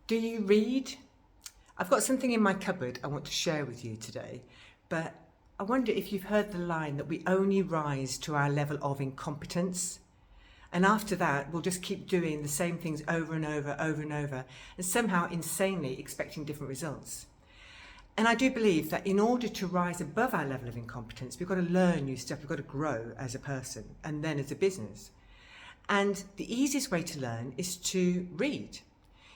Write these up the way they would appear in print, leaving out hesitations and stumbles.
Do you read? I've got something in my cupboard I want to share with you today, but I wonder if you've heard the line that we only rise to our level of incompetence. And after that, we'll just keep doing the same things over and over, over and over, and somehow insanely expecting different results. And I do believe that in order to rise above our level of incompetence, we've got to learn new stuff, we've got to grow as a person and then as a business. And the easiest way to learn is to read.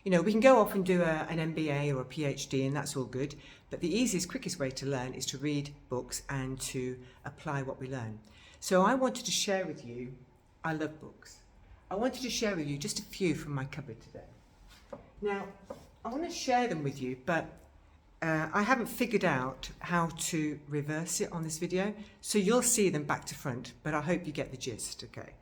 You know, we can go off and do an MBA or a PhD, and that's all good, but the easiest, quickest way to learn is to read books and to apply what we learn. So I wanted to share with you, I love books. I wanted to share with you just a few from my cupboard today. Now, I want to share them with you, but I haven't figured out how to reverse it on this video, so you'll see them back to front, but I hope you get the gist, okay?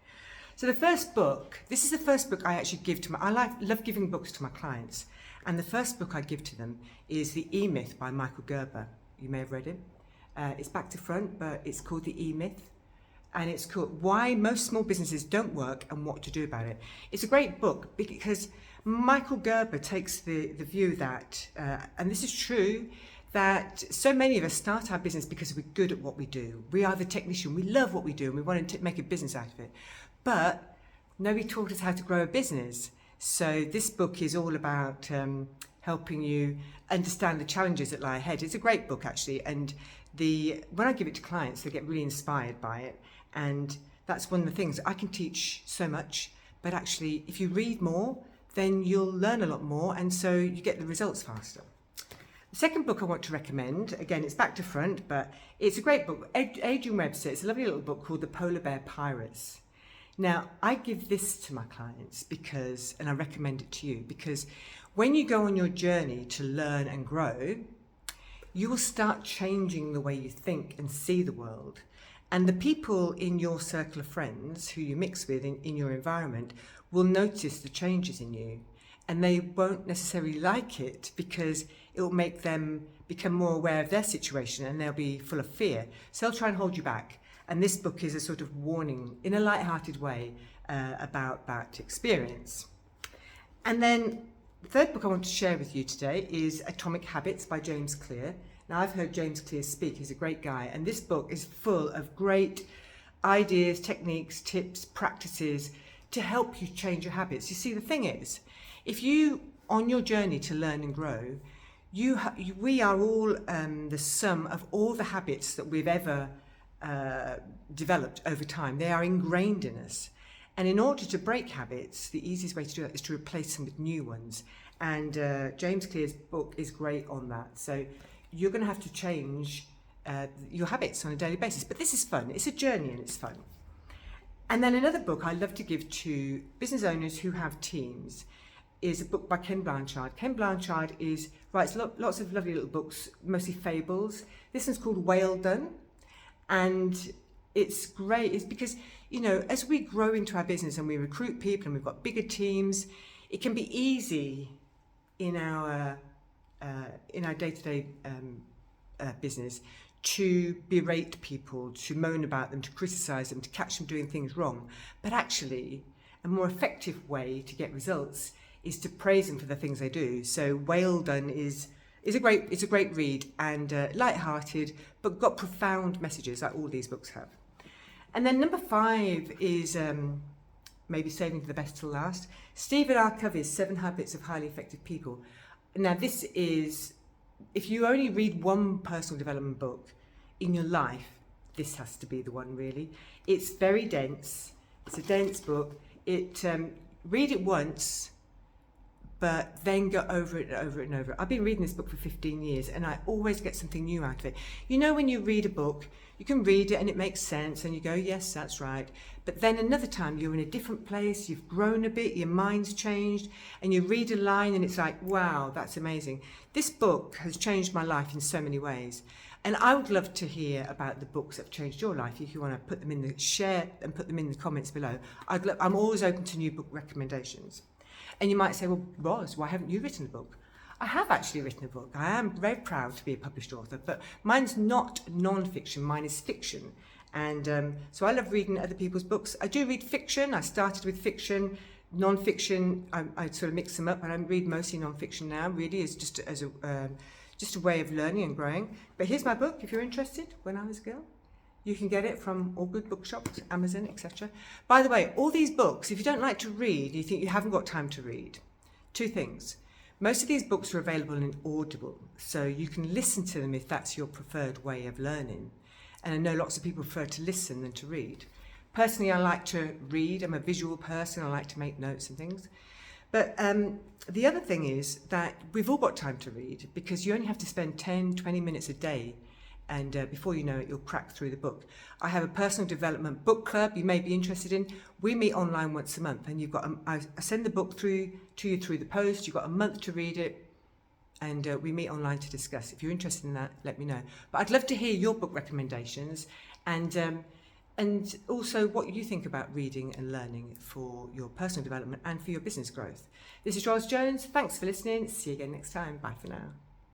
So the first book, this is the first book I actually give to love giving books to my clients, and the first book I give to them is The E-Myth by Michael Gerber. You may have read it. It's back to front, but it's called The E-Myth, and it's called Why Most Small Businesses Don't Work and What to Do About It. It's a great book because Michael Gerber takes the view that, and this is true, that so many of us start our business because we're good at what we do. We are the technician, we love what we do, and we want to make a business out of it. But nobody taught us how to grow a business. So this book is all about helping you understand the challenges that lie ahead. It's a great book, actually, and when I give it to clients, they get really inspired by it. And that's one of the things. I can teach so much, but actually, if you read more, then you'll learn a lot more, and so you get the results faster. The second book I want to recommend, again, it's back to front, but it's a great book. Adrian Webster, it's a lovely little book called The Polar Bear Pirates. Now, I give this to my clients because, and I recommend it to you, because when you go on your journey to learn and grow, you will start changing the way you think and see the world. And the people in your circle of friends who you mix with in your environment will notice the changes in you. And they won't necessarily like it because it will make them become more aware of their situation and they'll be full of fear. So they'll try and hold you back. And this book is a sort of warning in a light-hearted way about that experience. And then the third book I want to share with you today is Atomic Habits by James Clear. Now, I've heard James Clear speak. He's a great guy. And this book is full of great ideas, techniques, tips, practices to help you change your habits. You see, the thing is, if you, on your journey to learn and grow, we are all the sum of all the habits that we've ever developed over time. They are ingrained in us. And in order to break habits, the easiest way to do that is to replace them with new ones. And James Clear's book is great on that. So you're going to have to change your habits on a daily basis. But this is fun. It's a journey and it's fun. And then another book I love to give to business owners who have teams is a book by Ken Blanchard. Ken Blanchard writes lots of lovely little books, mostly fables. This one's called Whale Done. And it's great. It's because, you know, as we grow into our business and we recruit people and we've got bigger teams, it can be easy in our day-to-day business to berate people, to moan about them, to criticize them, to catch them doing things wrong. But actually, a more effective way to get results is to praise them for the things they do. So Whale Done is a great read and light-hearted, but got profound messages like all these books have. And then number 5 is maybe saving for the best till last. Stephen R. Covey's 7 Habits of Highly Effective People. Now this is, if you only read one personal development book in your life, this has to be the one really. It's very dense. It's a dense book. Read it once, but then go over it and over it and over it. I've been reading this book for 15 years and I always get something new out of it. You know, when you read a book, you can read it and it makes sense and you go, yes, that's right. But then another time you're in a different place, you've grown a bit, your mind's changed, and you read a line and it's like, wow, that's amazing. This book has changed my life in so many ways. And I would love to hear about the books that have changed your life. If you want to put them in the share and put them in the comments below. I'm always open to new book recommendations. And you might say, well, Roz, why haven't you written a book? I have actually written a book. I am very proud to be a published author, but mine's not non-fiction, mine is fiction. And so I love reading other people's books. I do read fiction. I started with fiction, Non-fiction, I sort of mix them up, and I read mostly non-fiction now. Really, is just as a just a way of learning and growing. But here's my book if you're interested. When I Was a Girl. You can get it from all good bookshops, Amazon, etc. By the way, all these books, if you don't like to read, you think you haven't got time to read, two things. Most of these books are available in Audible, so you can listen to them if that's your preferred way of learning. And I know lots of people prefer to listen than to read. Personally, I like to read. I'm a visual person. I like to make notes and things. But the other thing is that we've all got time to read, because you only have to spend 10, 20 minutes a day, and before you know it, you'll crack through the book. I have a personal development book club you may be interested in. We meet online once a month, and you've got I send the book through to you through the post. You've got a month to read it, and we meet online to discuss. If you're interested in that, let me know. But I'd love to hear your book recommendations, and also what you think about reading and learning for your personal development and for your business growth. This is Ros Jones. Thanks for listening. See you again next time. Bye for now.